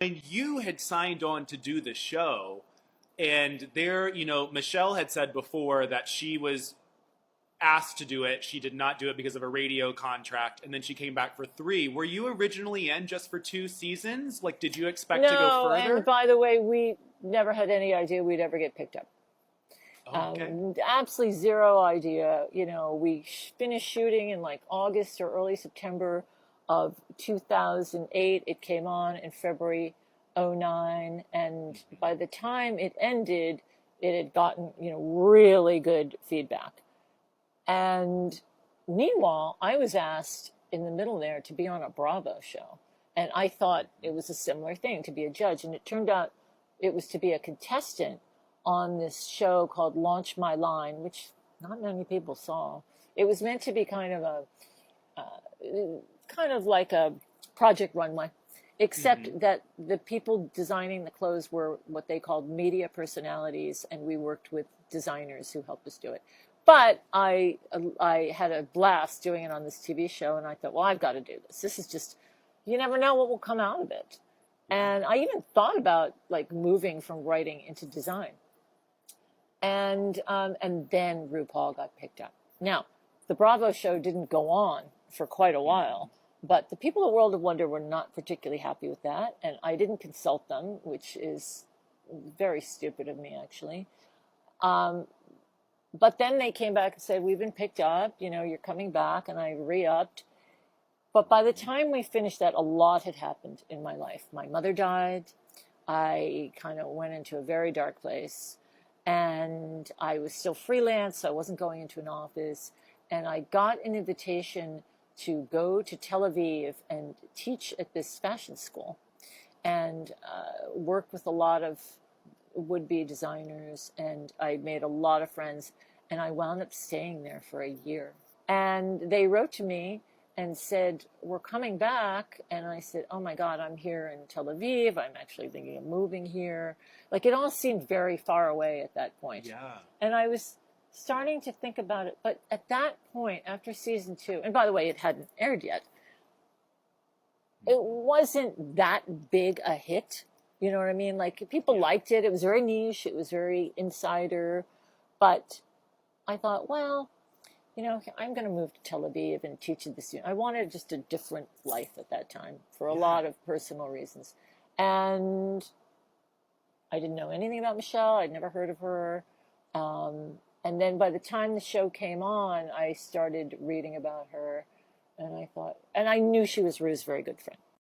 And you had signed on to do the show, and there, Michelle had said before that she was asked to do it. She did not do it because of a radio contract, and then she came back for three. Were you originally in just for 2 seasons? Like, did you expect to go No, and further? by the way, we never had any idea we'd ever get picked up. Oh, okay. Absolutely zero idea. We finished shooting in like August or early September of 2008. It came on in February '09, and by the time it ended, it had gotten, really good feedback. And meanwhile, I was asked in the middle there to be on a Bravo show. And I thought it was a similar thing, to be a judge. And it turned out it was to be a contestant on this show called Launch My Line, which not many people saw. It was meant to be kind of like a Project Runway, except that the people designing the clothes were what they called media personalities, and we worked with designers who helped us do it. But I had a blast doing it on this TV show, and I thought, well, I've got to do this. This is just, you never know what will come out of it. And I even thought about like moving from writing into design. And then RuPaul got picked up. Now, the Bravo show didn't go on for quite a while, but the people at World of Wonder were not particularly happy with that, and I didn't consult them, which is very stupid of me, actually. But then they came back and said, we've been picked up, you're coming back, and I re-upped. But by the time we finished that, a lot had happened in my life. My mother died. I kind of went into a very dark place. And I was still freelance, so I wasn't going into an office. And I got an invitation to go to Tel Aviv and teach at this fashion school and work with a lot of would-be designers. And I made a lot of friends. And I wound up staying there for a year. And they wrote to me and said, we're coming back. And I said, oh my God, I'm here in Tel Aviv. I'm actually thinking of moving here. Like, it all seemed very far away at that point. Yeah. And I was starting to think about it. But at that point, after season 2, and by the way, it hadn't aired yet, it wasn't that big a hit. You know what I mean? Like, people liked it. It was very niche. It was very insider. But I thought, well, I'm going to move to Tel Aviv and teach at the student. I wanted just a different life at that time for a lot of personal reasons. And I didn't know anything about Michelle. I'd never heard of her. And then by the time the show came on, I started reading about her. And I thought, and I knew she was Rue's very good friend.